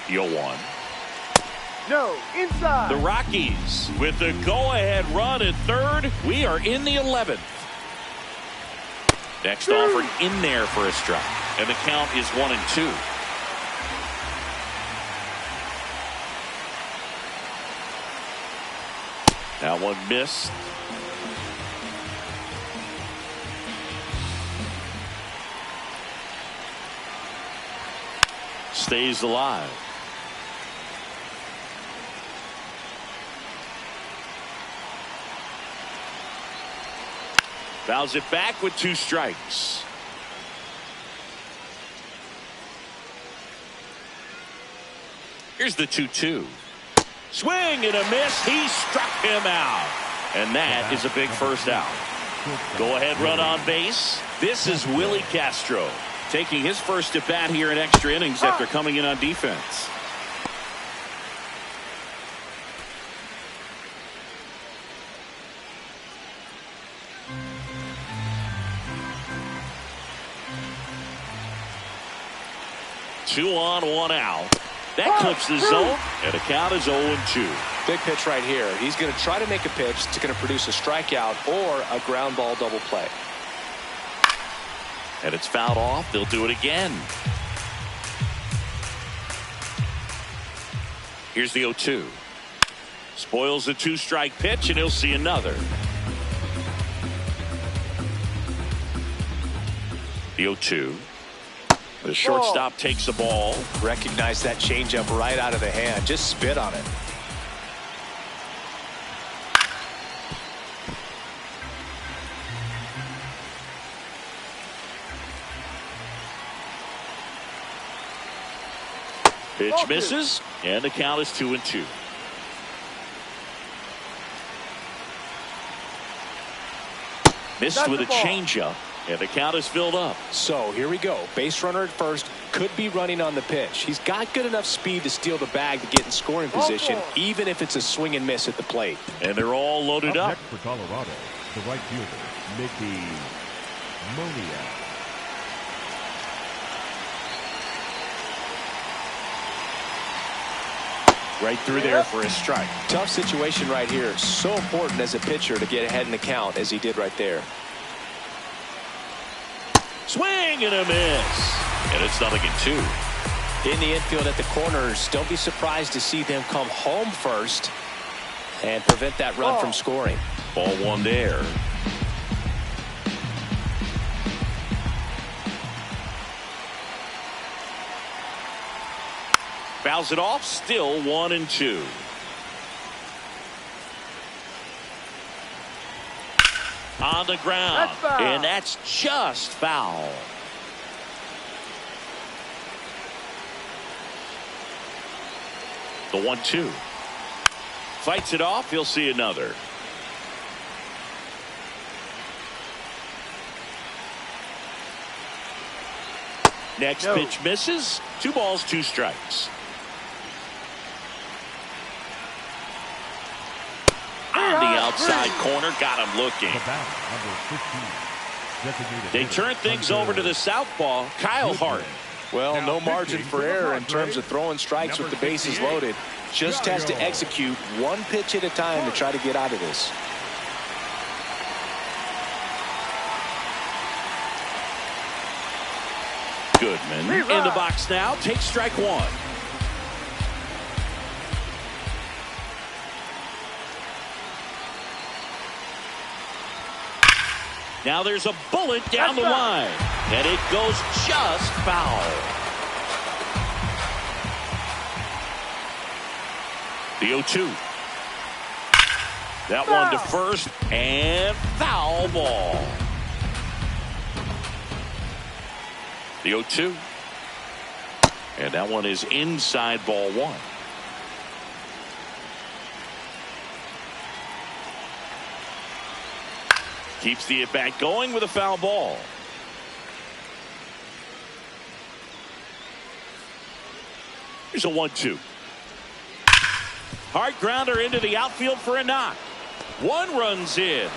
The 0-1. No, inside. The Rockies with the go-ahead run at third. We are in the 11th. Next offer in there for a strike. And the count is 1-2. That one missed. Stays alive. Fouls it back with 2 strikes. Here's the 2-2. Swing and a miss. He struck him out. And that is a big first out. Go ahead run on base. This is Willie Castro taking his first at bat here in extra innings after coming in on defense. Two on, 1 out. That clips the zone, and the count is 0-2. Big pitch right here. He's going to try to make a pitch that's going to produce a strikeout or a ground ball double play. And it's fouled off. They'll do it again. Here's the 0-2. Spoils the 2-strike pitch, and he'll see another. The 0-2. The shortstop takes the ball. Recognize that changeup right out of the hand. Just spit on it. Pitch misses, and the count is 2-2. Missed with a changeup, and the count is filled up. So here we go. Base runner at first, could be running on the pitch. He's got good enough speed to steal the bag to get in scoring position, even if it's a swing and miss at the plate. And they're all loaded up. Next for Colorado, the right fielder, Mickey Moniak. Right through there for a strike. Tough situation right here. So important as a pitcher to get ahead in the count as he did right there. Swing and a miss. And it's 0-2. In the infield at the corners, don't be surprised to see them come home first and prevent that run from scoring. Ball 1 there. Fouls it off, still 1-2. on the ground. That's foul. And that's just foul. The 1-2. Fights it off. He'll see another. Next pitch misses. 2 balls, 2 strikes. On the outside corner, got him looking. The batter, number 15, designated They hitter, turn things number over to the southpaw, Kyle Hart. Well, no margin for error in terms of throwing strikes with the bases loaded. Just has to execute one pitch at a time to try to get out of this. Goodman in the box now. Takes strike 1. Now there's a bullet down the line. And it goes just foul. The 0-2. That one to first and foul ball. The 0-2. And that one is inside ball 1. Keeps the at-bat going with a foul ball. Here's a 1-2. Hard grounder into the outfield for a knock. 1 runs in.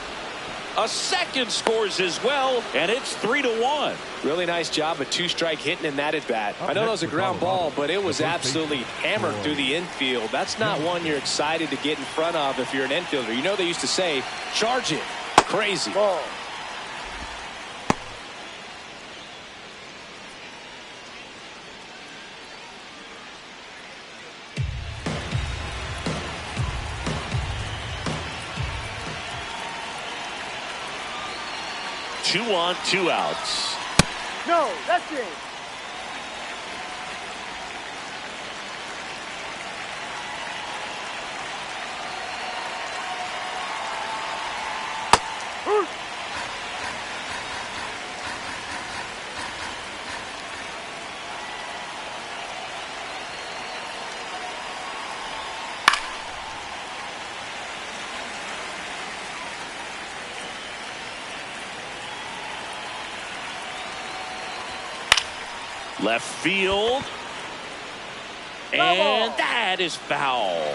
A second scores as well, and it's 3-1. Really nice job of 2-strike hitting in that at bat. I know that was a ground ball, but it was absolutely hammered through the infield. That's not one you're excited to get in front of if you're an infielder. You know they used to say, charge it. Crazy. Ball. Two on, 2 outs. No, that's it. Left field. And that is foul.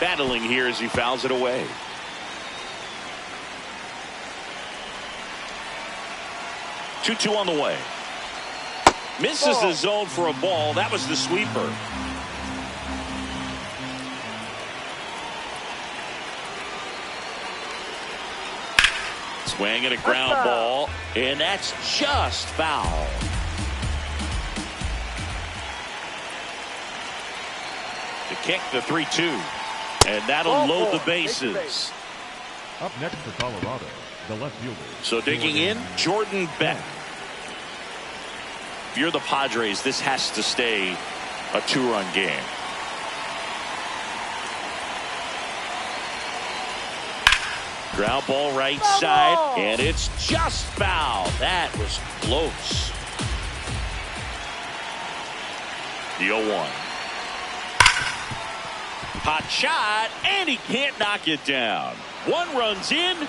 Battling here as he fouls it away. Two on the way. Misses the zone for a ball. That was the sweeper. Swing and a ground ball, and that's just foul. To kick the 3-2, and that'll load the bases. Up next for Colorado, the left fielder. So digging in, Jordan Beck. If you're the Padres, this has to stay a 2-run game. Ground ball right side, and it's just foul. That was close. The 0-1. Hot shot, and he can't knock it down. 1 runs in.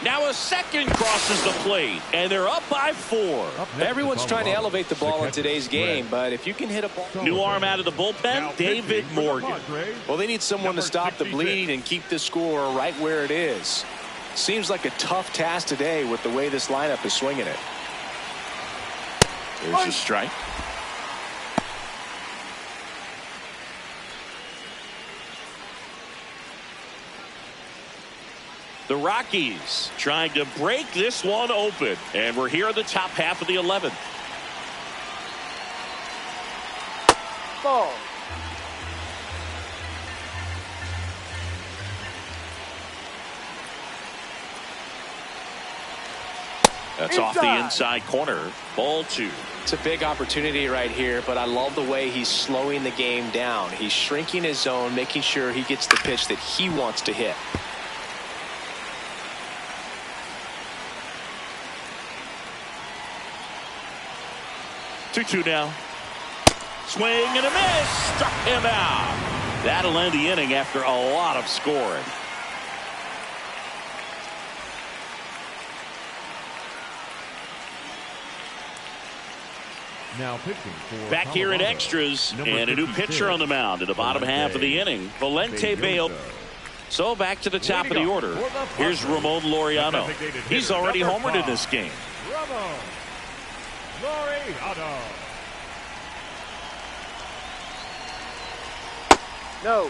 Now a second crosses the plate, and they're up by 4. Everyone's trying to elevate the ball in today's game, but if you can hit a ball. New arm out of the bullpen, David Morgan. Well, they need someone to stop the bleed and keep the score right where it is. Seems like a tough task today with the way this lineup is swinging it. There's a strike. The Rockies trying to break this one open. And we're here in the top half of the 11th. Ball. That's off the inside corner. Ball 2. It's a big opportunity right here, but I love the way he's slowing the game down. He's shrinking his zone, making sure he gets the pitch that he wants to hit. 2-2 now. Swing and a miss. Struck him out. That'll end the inning after a lot of scoring. Now pitching for back here in extras, and a new pitcher on the mound in the bottom half of the inning, Valente Bayo. So back to the top of the order. Here's Ramon Laureano. He's already homered in this game. Ramon Laureano. No.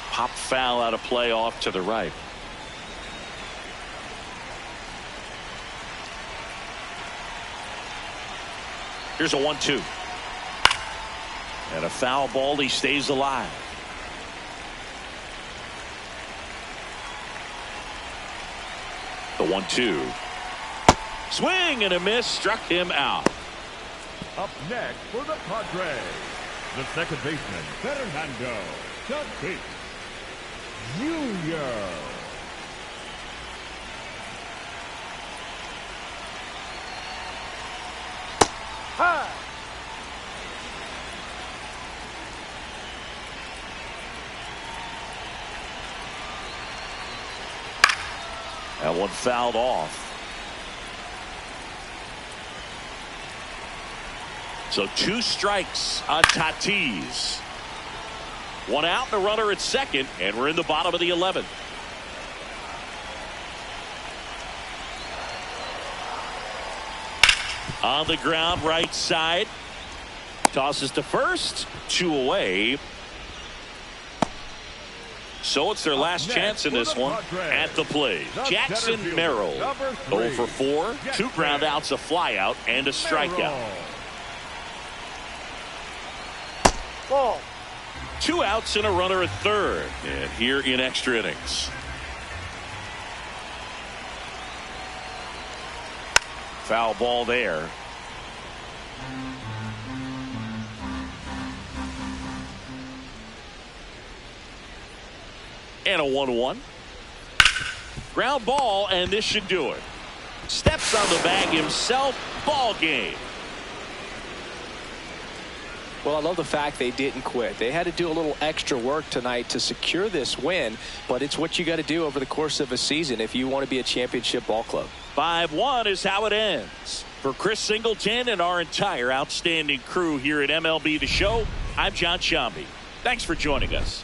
Pop foul out of play off to the right. Here's a 1-2. And a foul ball. He stays alive. The 1-2. Swing and a miss. Struck him out. Up next for the Padres, the second baseman, Fernando Tatis Jr. Hi. That one fouled off. So 2 strikes on Tatis. 1 out and a runner at second, and we're in the bottom of the 11th. On the ground, right side. Tosses to first. 2 away. So it's their last chance in this one. At the plate, Jackson Merrill. 0 for 4. 2 ground outs, a flyout, and a strikeout. Ball. 2 outs and a runner at third. And here in extra innings. Foul ball there. And a 1-1. Ground ball, and this should do it. Steps on the bag himself. Ball game. Well, I love the fact they didn't quit. They had to do a little extra work tonight to secure this win, but it's what you got to do over the course of a season if you want to be a championship ball club. 5-1 is how it ends. For Chris Singleton and our entire outstanding crew here at MLB The Show, I'm John Shambi. Thanks for joining us.